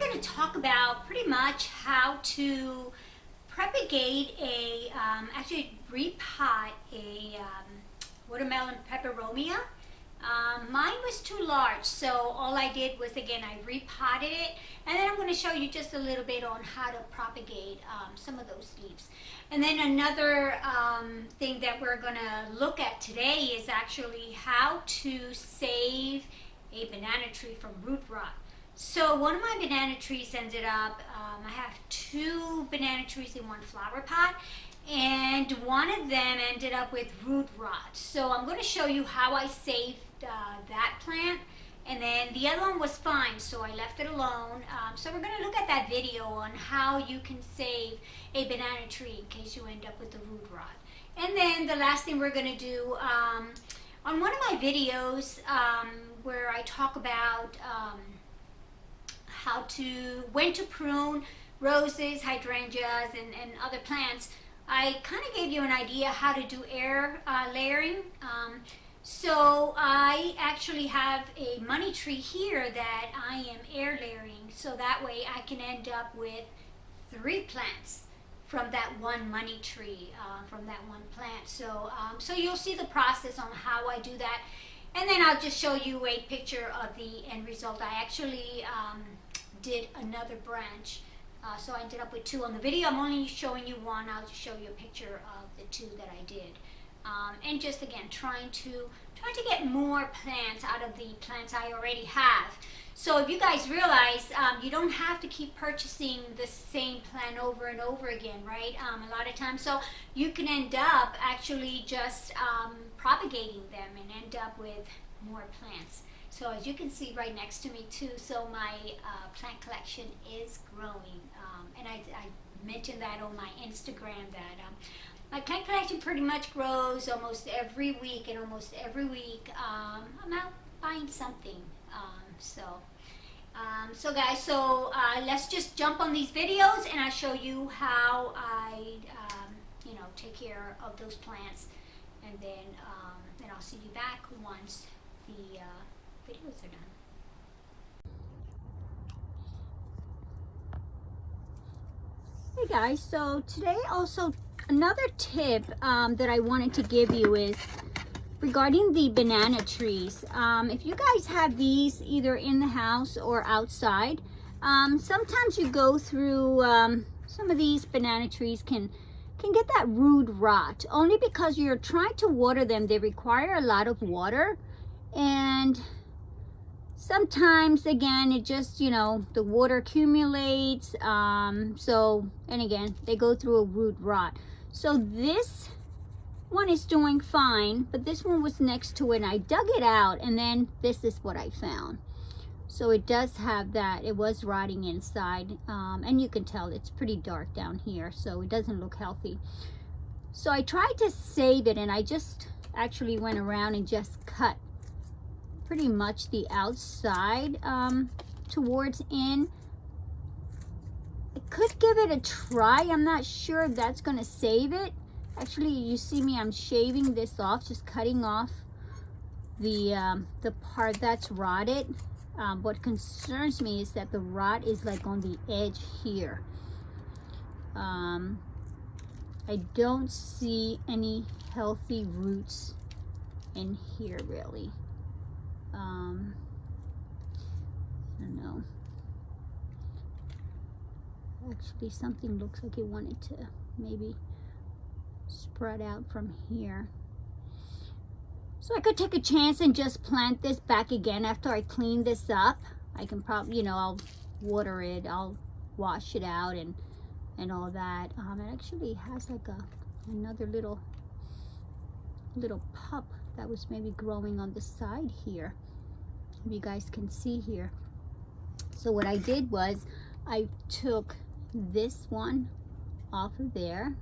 going to talk about pretty much how to propagate a, actually repot a watermelon peperomia. Mine was too large, so all I did was, again, I repotted it, and then I'm going to show you just a little bit on how to propagate some of those leaves. And then another thing that we're going to look at today is actually how to save a banana tree from root rot. So one of my banana trees ended up, I have 2 banana trees in one flower pot, and one of them ended up with root rot. So I'm going to show you how I saved that plant, and then the other one was fine, so I left it alone. So we're going to look at that video on how you can save a banana tree in case you end up with the root rot. And then the last thing we're going to do, on one of my videos where I talk about when to prune roses, hydrangeas, and other plants, I kind of gave you an idea how to do air layering. So I actually have a money tree here that I am air layering, so that way I can end up with 3 plants from that one money tree, from that one plant. So, so you'll see the process on how I do that, and then I'll just show you a picture of the end result. I actually did another branch, so I ended up with 2 on the video. I'm only showing you one. I'll just show you a picture of the 2 that I did, and just again trying to get more plants out of the plants I already have. So if you guys realize, you don't have to keep purchasing the same plant over and over again, right? A lot of times, so you can end up actually just propagating them and end up with more plants. So as you can see right next to me too, so my plant collection is growing, and I mentioned that on my Instagram that my plant collection pretty much grows almost every week, and almost every week I'm out buying something. So guys, so let's just jump on these videos, and I'll show you how I take care of those plants, and then I'll see you back once the videos are done. Hey guys, so today also another tip that I wanted to give you is regarding the banana trees. If you guys have these either in the house or outside, sometimes you go through some of these banana trees can get that root rot only because you're trying to water them. They require a lot of water, and sometimes again it just the water accumulates, and again they go through a root rot. So this one is doing fine, but this one was next to it, and I dug it out, and then this is what I found. So it does have that, it was rotting inside, and you can tell it's pretty dark down here, so it doesn't look healthy. So I tried to save it, and I just actually went around and just cut pretty much the outside towards in. I could give it a try. I'm not sure if that's going to save it. Actually, you see me, I'm shaving this off, just cutting off the part that's rotted. What concerns me is that the rot is like on the edge here. I don't see any healthy roots in here really. I don't know. Actually, something looks like it wanted to maybe spread out from here. So I could take a chance and just plant this back again after I clean this up. I can probably, I'll water it, I'll wash it out and all that. It actually has like another little pup that was maybe growing on the side here. If you guys can see here. So what I did was I took this one off of there,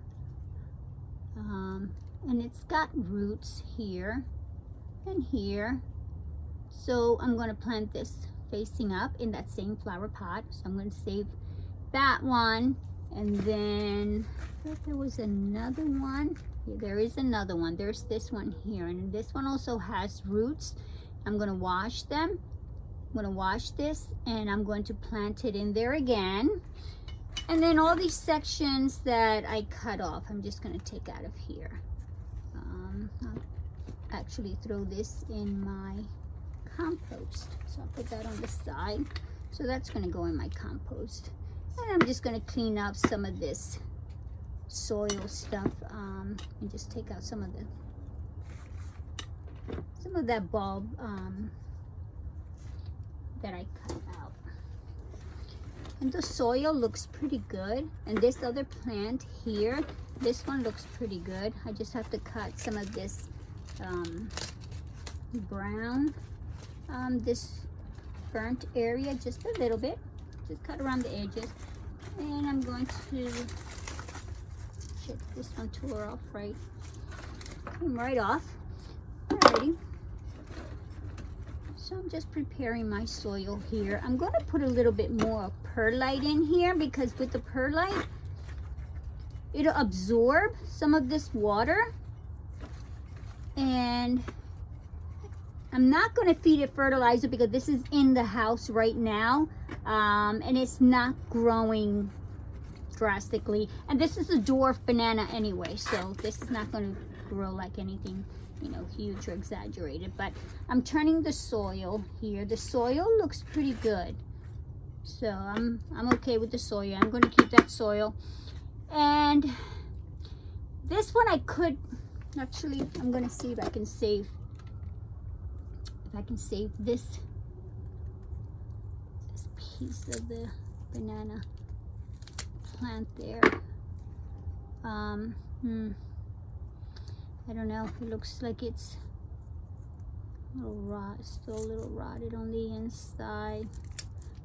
and it's got roots here and here. So I'm going to plant this facing up in that same flower pot. So I'm going to save that one, and then I thought there was another one. Yeah, there is another one. There's this one here, and this one also has roots. I'm going to wash them, I'm gonna wash this and I'm going to plant it in there again. And then all these sections that I cut off, I'm just gonna take out of here. I'll actually throw this in my compost. So I'll put that on the side. So that's gonna go in my compost. And I'm just gonna clean up some of this soil stuff and just take out some of that bulb that I cut out. And the soil looks pretty good. And this other plant here, this one looks pretty good. I just have to cut some of this brown, this burnt area just a little bit. Just cut around the edges. And I'm going to, shit, this one tore off came right off. Alrighty. So I'm just preparing my soil here. I'm going to put a little bit more perlite in here because with the perlite, it'll absorb some of this water. And I'm not going to feed it fertilizer because this is in the house right now. And it's not growing drastically. And this is a dwarf banana anyway, so this is not going to grow like anything, you know, huge or exaggerated. But I'm turning the soil here. The soil looks pretty good, so I'm okay with the soil. I'm going to keep that soil. And this one I could actually, I'm going to see if I can save this piece of the banana plant there. I don't know, it looks like it's a little still a little rotted on the inside.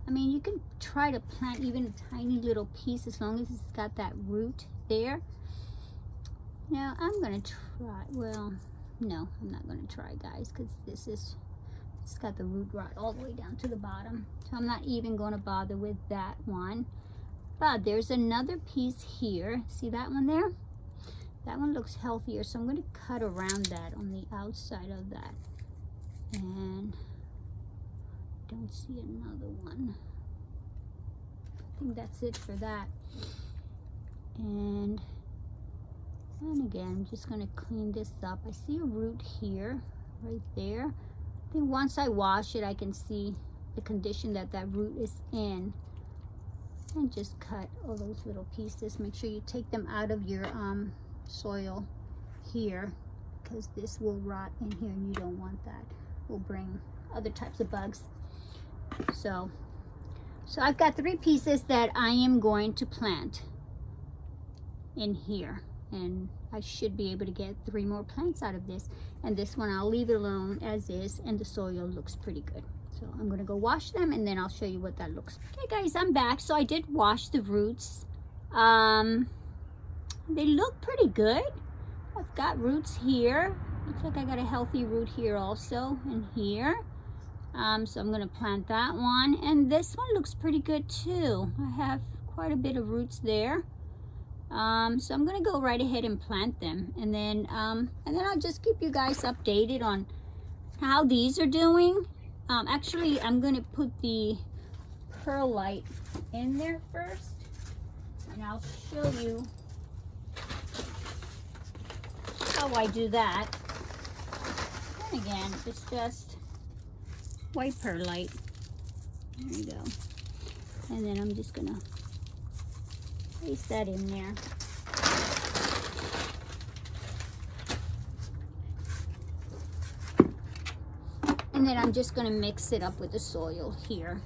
I mean, you can try to plant even a tiny little piece as long as it's got that root there. Now I'm gonna try, well, no, I'm not gonna try, guys, because it's got the root rot all the way down to the bottom. So I'm not even gonna bother with that one. But there's another piece here. See that one there? That one looks healthier, so I'm going to cut around that on the outside of that. And don't see another one. I think that's it for that. And again, I'm just going to clean this up. I see a root here, right there. I think once I wash it, I can see the condition that root is in. And just cut all those little pieces. Make sure you take them out of your soil here, because this will rot in here and you don't want that. Will bring other types of bugs. So I've got 3 pieces that I am going to plant in here, and I should be able to get 3 more plants out of this. And this one I'll leave it alone as is, and the soil looks pretty good. So I'm gonna go wash them and then I'll show you what that looks like. Okay guys, I'm back. So I did wash the roots. They look pretty good. I've got roots here. Looks like I got a healthy root here also, and here. So I'm gonna plant that one. And this one looks pretty good too. I have quite a bit of roots there. So I'm gonna go right ahead and plant them. And then I'll just keep you guys updated on how these are doing. Actually, I'm going to put the perlite in there first, and I'll show you how I do that. And again, it's just white perlite. There you go. And then I'm just going to place that in there. And then I'm just going to mix it up with the soil here.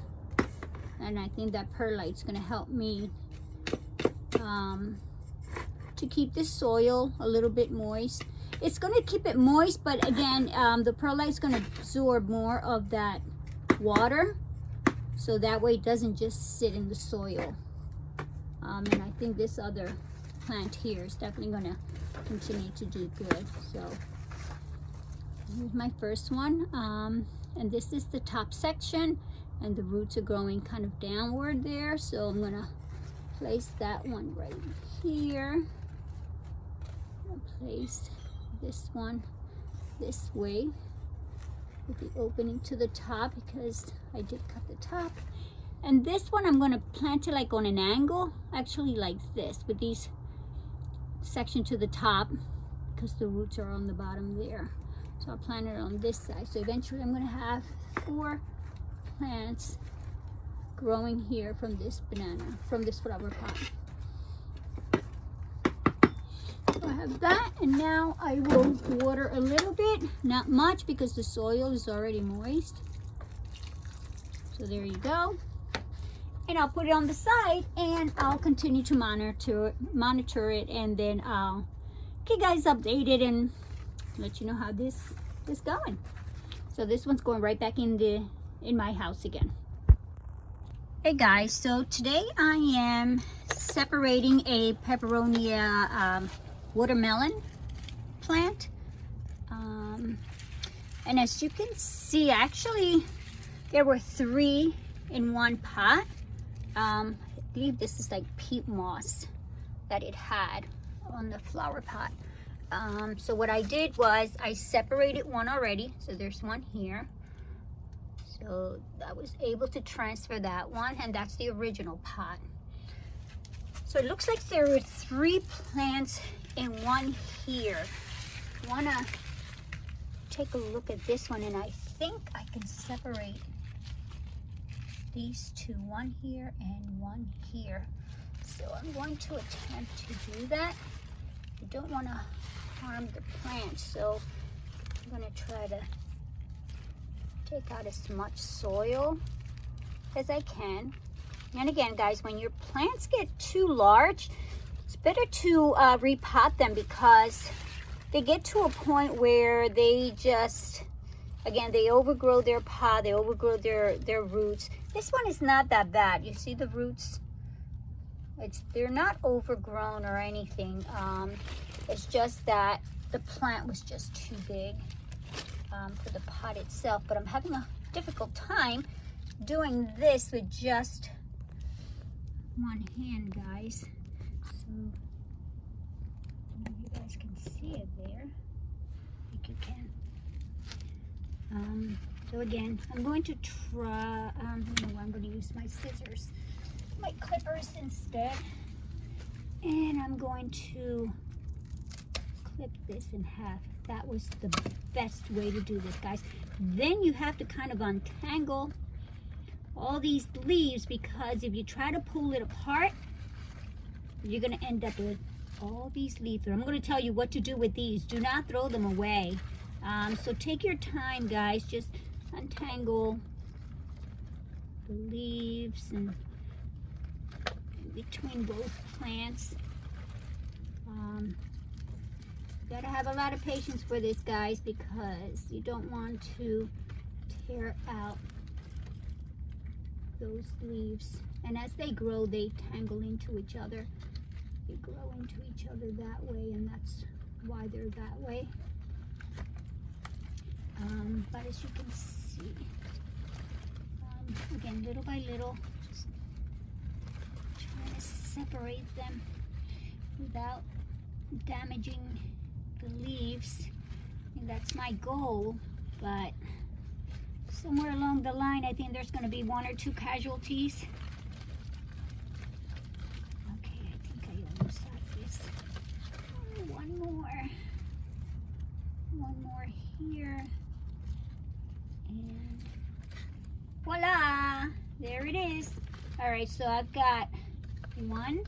And I think that perlite's going to help me to keep this soil a little bit moist. It's going to keep it moist, but again, the perlite's going to absorb more of that water. So that way it doesn't just sit in the soil. And I think this other plant here is definitely going to continue to do good. So here's my first one, and this is the top section, and the roots are growing kind of downward there, so I'm gonna place that one right here. I'll place this one this way, with the opening to the top because I did cut the top. And this one I'm going to plant it like on an angle, actually like this, with these section to the top because the roots are on the bottom there. So I'll plant it on this side. So eventually I'm going to have 4 plants growing here from this banana, from this flower pot. So I have that, and now I will water a little bit, not much because the soil is already moist. So there you go. And I'll put it on the side and I'll continue to monitor it, and then I'll get you guys updated and let you know how this is going. So this one's going right back in my house again. Hey guys, so today I am separating a peperomia watermelon plant. And as you can see, actually there were 3 in one pot. I believe this is like peat moss that it had on the flower pot. So what I did was I separated one already. So there's one here. So I was able to transfer that one, and that's the original pot. So it looks like there were 3 plants in one here. I wanna take a look at this one, and I think I can separate these 2, one here and one here. So I'm going to attempt to do that. I don't want to harm the plant, so I'm going to try to take out as much soil as I can. And again, guys, when your plants get too large, it's better to repot them because they get to a point where they just, again, they overgrow their pot, they overgrow their roots. This one is not that bad. You see the roots? They're not overgrown or anything. It's just that the plant was just too big for the pot itself. But I'm having a difficult time doing this with just one hand, guys. So maybe you guys can see it there. I think you can. So again, I'm going to try, I'm going to use my scissors, my clippers instead. And I'm going to clip this in half. That was the best way to do this, guys. Then you have to kind of untangle all these leaves, because if you try to pull it apart, you're going to end up with all these leaves. I'm going to tell you what to do with these. Do not throw them away. So take your time, guys. Just untangle the leaves and between both plants. Gotta have a lot of patience for this, guys, because you don't want to tear out those leaves. And as they grow, they tangle into each other. They grow into each other that way, and that's why they're that way. But as you can see, again, little by little, just trying to separate them without damaging the leaves. And that's my goal, but somewhere along the line, I think there's going to be 1 or 2 casualties. Okay, I think I almost have this. One more here. And voila, there it is. All right, so I've got 1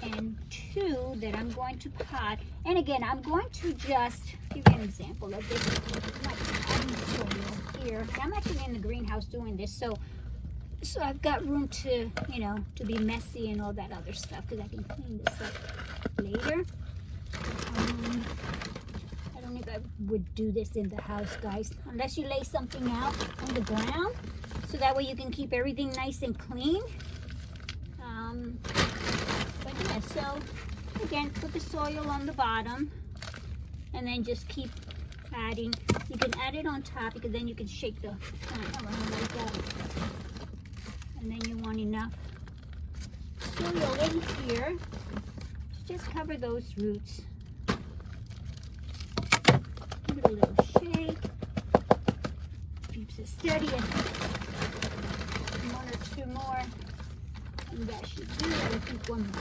and 2 that I'm going to pot. And again, I'm going to just give you an example of this. Soil here. I'm actually in the greenhouse doing this, so I've got room to, you know, to be messy and all that other stuff, because I can clean this up later. I don't think I would do this in the house, guys, unless you lay something out on the ground, so that way you can keep everything nice and clean. But yeah, so again, put the soil on the bottom, and then just keep adding. You can add it on top, because then you can shake the plant around like that. And then you want enough soil in here to just cover those roots. Give it a little shake. nice and steady, and one or two more, and that should do it. I think one more.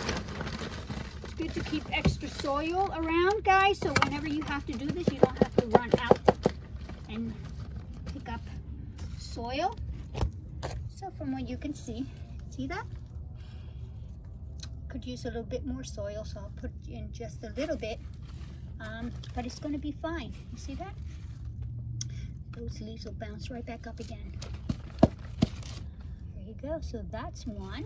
It's good to keep extra soil around, guys, so whenever you have to do this, you don't have to run out and pick up soil. So from what you can see that? Could use a little bit more soil, so I'll put in just a little bit, but it's going to be fine. You see that? Those leaves will bounce right back up again. There you go. So that's one.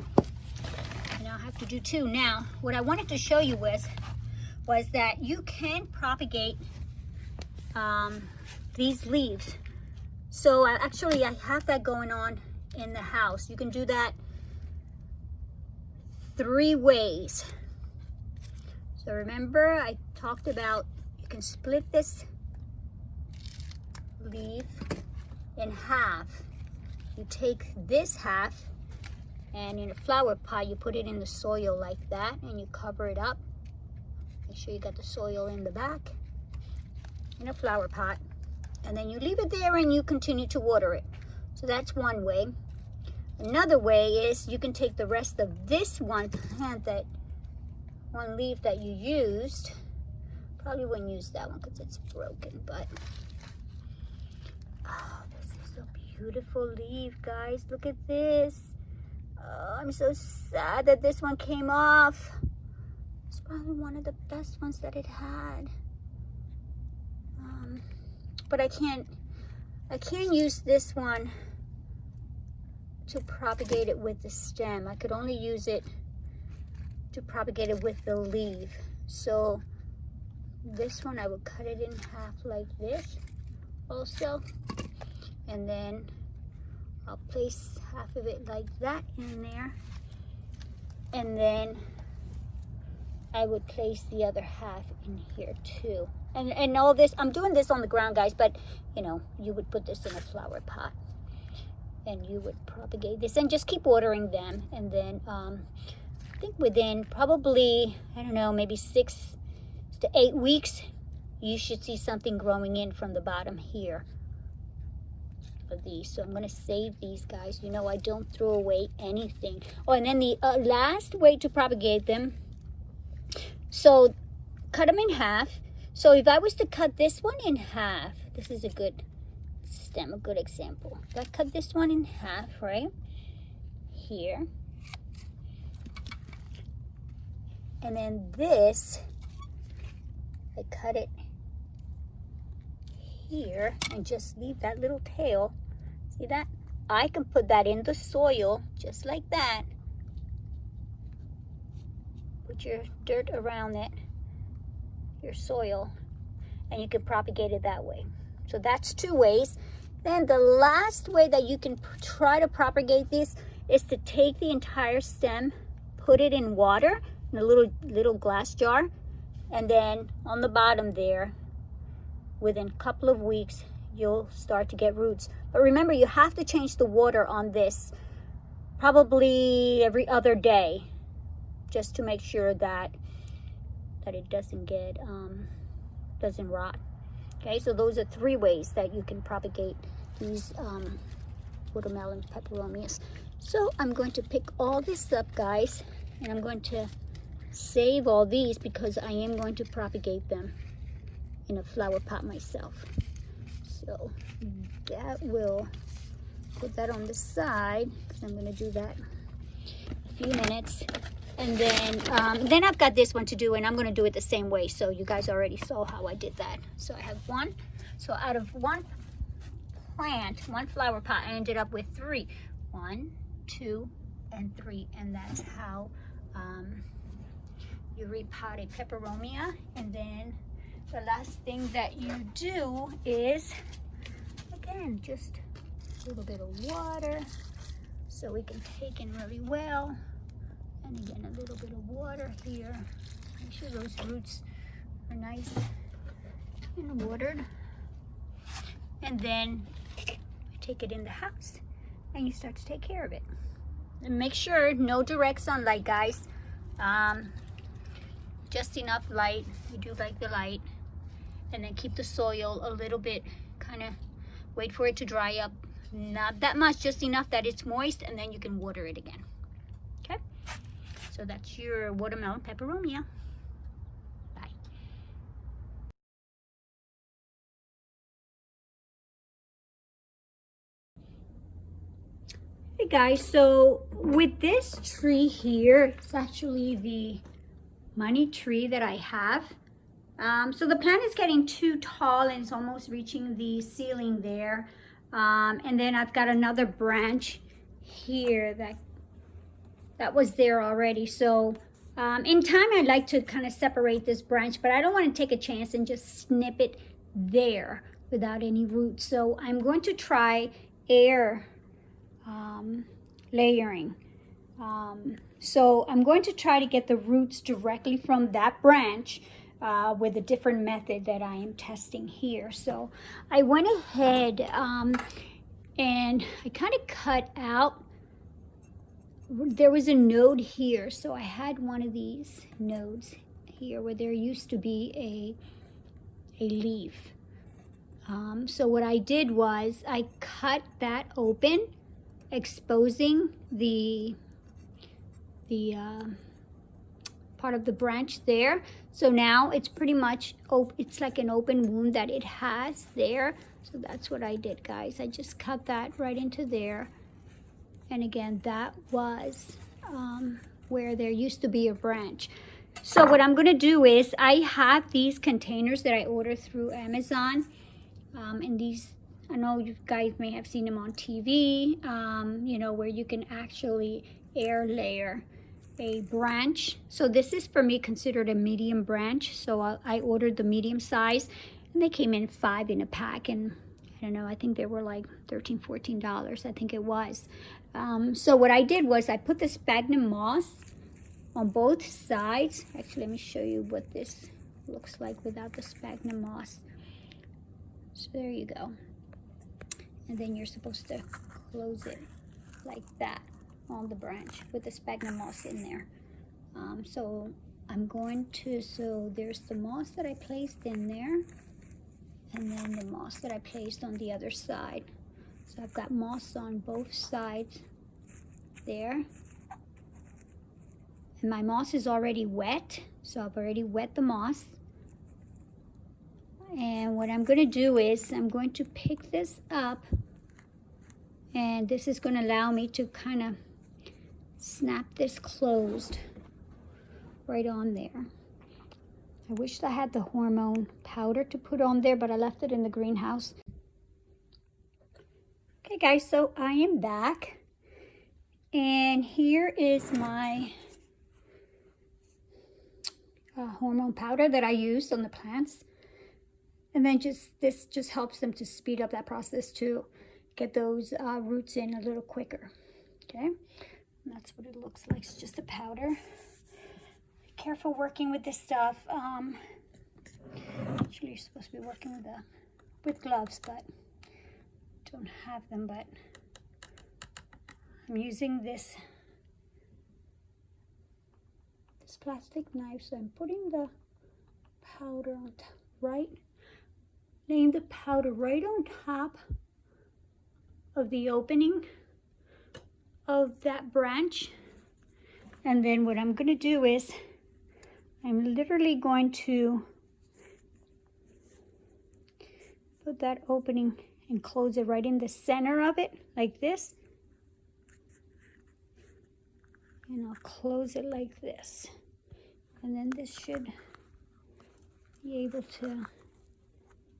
And I'll have to do two. Now, what I wanted to show you was that you can propagate these leaves. So actually, I have that going on in the house. You can do that 3 ways. So remember, I talked about you can split this leaf in half. You take this half, and in a flower pot you put it in the soil like that, and you cover it up. Make sure you got the soil in the back in a flower pot, and then you leave it there and you continue to water it. So that's one way. Another way is you can take the rest of this one plant, that one leaf that you used. Probably wouldn't use that one because it's broken, but oh, this is a beautiful leaf, guys. Look at this. Oh, I'm so sad that this one came off. It's probably one of the best ones that it had. But I can't use this one to propagate it with the stem. I could only use it to propagate it with the leaf. So this one I would cut it in half like this also, and then I'll place half of it like that in there, and then I would place the other half in here too. And all this, I'm doing this on the ground, guys, but you know, you would put this in a flower pot and you would propagate this and just keep watering them. And then I think within probably, I don't know, maybe 6 to 8 weeks, you should see something growing in from the bottom here of these. So I'm going to save these, guys. You know, I don't throw away anything. Oh, and then the last way to propagate them, so cut them in half. So if I was to cut this one in half, this is a good stem, a good example. If I cut this one in half, right here, and then this, I cut it here and just leave that little tail. See that? I can put that in the soil just like that. Put your dirt around it, your soil, and you can propagate it that way. So that's 2 ways. Then the last way that you can try to propagate this is to take the entire stem, put it in water in a little glass jar, and then on the bottom there, within a couple of weeks, you'll start to get roots. But remember, you have to change the water on this probably every other day, just to make sure that it doesn't get doesn't rot. Okay, so those are 3 ways that you can propagate these watermelon peperomias. So I'm going to pick all this up, guys, and I'm going to save all these because I am going to propagate them in a flower pot myself. So that will put that on the side because I'm going to do that in a few minutes. And then I've got this one to do, and I'm going to do it the same way. So you guys already saw how I did that. So I have 1. So out of 1 plant, 1 flower pot, I ended up with 3. 1, 2, and 3. And that's how you repot a peperomia. And then the last thing that you do is, again, just a little bit of water so we can take in really well. And again, a little bit of water here. Make sure those roots are nice and watered. And then I take it in the house and you start to take care of it. And make sure no direct sunlight, guys. Just enough light. You do like the light. And then keep the soil a little bit, kind of wait for it to dry up Not that much, just enough that it's moist, and then you can water it again. Okay, so that's your watermelon peperomia. Bye. Hey guys, so with this tree here, it's actually the money tree that I have. So the plant is getting too tall and it's almost reaching the ceiling there. And then I've got another branch here that was there already. So in time, I'd like to kind of separate this branch, but I don't want to take a chance and just snip it there without any roots. So I'm going to try air layering. So I'm going to try to get the roots directly from that branch with a different method that I am testing here. So I went ahead and I kind of cut out, there was a node here. So I had one of these nodes here where there used to be a leaf. So what I did was I cut that open, exposing the part of the branch there. So now it's pretty much, it's like an open wound that it has there. So that's what I did, guys. I just cut that right into there. And again, that was where there used to be a branch. So what I'm gonna do is, I have these containers that I ordered through Amazon. And these, I know you guys may have seen them on TV, you know, where you can actually air layer a branch. So this is for me considered a medium branch. So I ordered the medium size, and they came in 5 in a pack, and I don't know, I think they were like $13, $14, I think it was. So what I did was I put the sphagnum moss on both sides. Actually, let me show you what this looks like without the sphagnum moss. So there you go. And then you're supposed to close it like that on the branch with the sphagnum moss in there. So I'm going to, so there's the moss that I placed in there, and then the moss that I placed on the other side. So I've got moss on both sides there. And my moss is already wet, so I've already wet the moss. And what I'm going to do is I'm going to pick this up, and this is going to allow me to kind of snap this closed right on there. I wish I had the hormone powder to put on there, but I left it in the greenhouse. Okay guys, so I am back, and here is my hormone powder that I used on the plants. And then this just helps them to speed up that process to get those roots in a little quicker. Okay, and that's what it looks like. It's just a powder. Be careful working with this stuff. Actually, you're supposed to be working with gloves, but don't have them. But I'm using this plastic knife, so I'm putting the powder on laying the powder right on top of the opening of that branch. And then what I'm going to do is I'm literally going to put that opening and close it right in the center of it like this. And I'll close it like this. And then this should be able to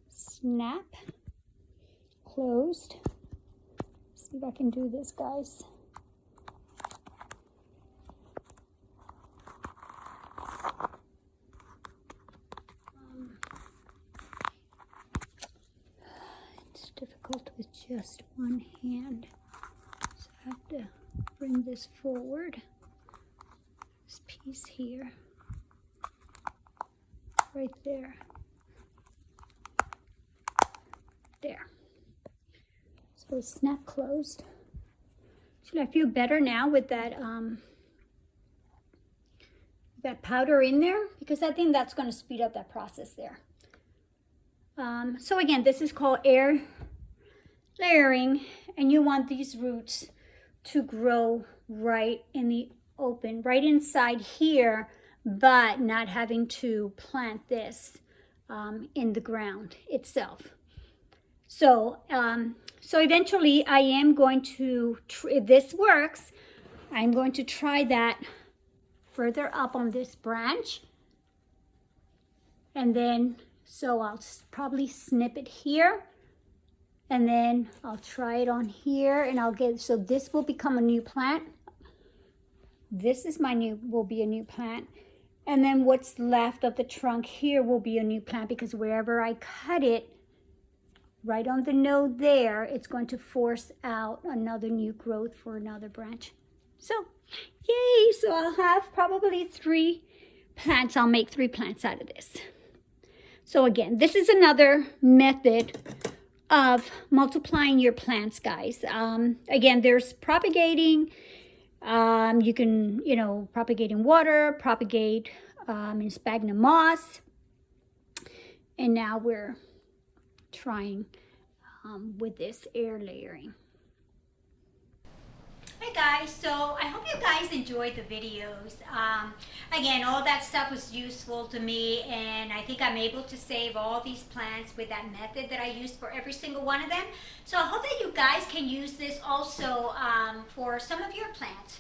snap closed. See if I can do this, guys. It's difficult with just one hand, so I have to bring this forward, this piece here, right there. There. So it's snap closed. Actually, I feel better now with that powder in there, because I think that's going to speed up that process there. So again, this is called air layering, and you want these roots to grow right in the open, right inside here, but not having to plant this in the ground itself. So, so eventually I am going to, if this works, I'm going to try that further up on this branch. And then, so I'll probably snip it here. And then I'll try it on here, and I'll get, so this will become a new plant. This is will be a new plant. And then what's left of the trunk here will be a new plant, because wherever I cut it, right on the node there, it's going to force out another new growth for another branch. So, yay! So I'll have probably 3 plants. I'll make 3 plants out of this. So again, this is another method of multiplying your plants, guys. Again, there's propagating. You can, propagate in water, propagate in sphagnum moss. And now we're trying with this air layering. Hey guys, so I hope you guys enjoyed the videos. Again, all that stuff was useful to me, and I think I'm able to save all these plants with that method that I used for every single one of them. So I hope that you guys can use this also for some of your plants.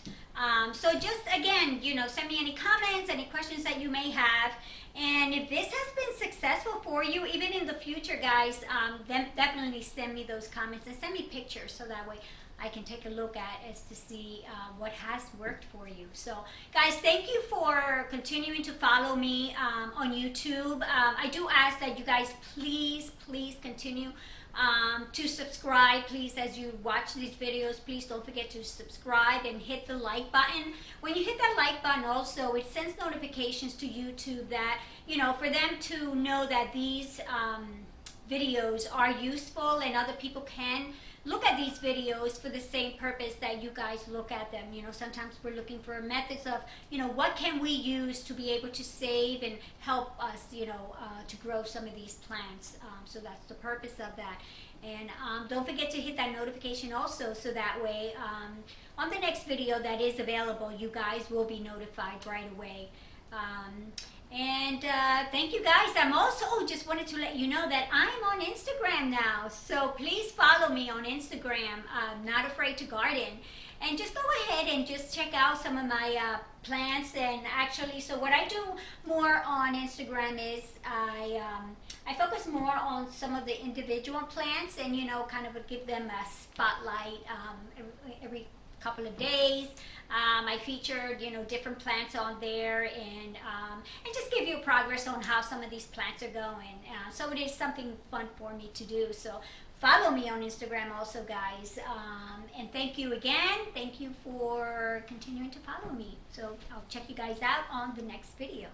So just again, send me any comments, any questions that you may have. And if this has been successful for you, even in the future, guys, then definitely send me those comments and send me pictures, so that way I can take a look at as to see what has worked for you. So guys, thank you for continuing to follow me on YouTube. I do ask that you guys please continue to subscribe. Please, as you watch these videos, please don't forget to subscribe and hit the like button. When you hit that like button also, it sends notifications to YouTube that, for them to know that these videos are useful and other people can look at these videos for the same purpose that you guys look at them. Sometimes we're looking for methods of, what can we use to be able to save and help us, to grow some of these plants. So that's the purpose of that. And don't forget to hit that notification also, so that way on the next video that is available, you guys will be notified right away. And thank you guys. I'm also just wanted to let you know that I'm on Instagram now. So please follow me on Instagram, Not Afraid to Garden. And just go ahead and just check out some of my plants. And actually, so what I do more on Instagram is I focus more on some of the individual plants, and kind of give them a spotlight every couple of days. I featured different plants on there, and just give you a progress on how some of these plants are going. So it is something fun for me to do. So follow me on Instagram also, guys. And thank you again. Thank you for continuing to follow me. So I'll check you guys out on the next video.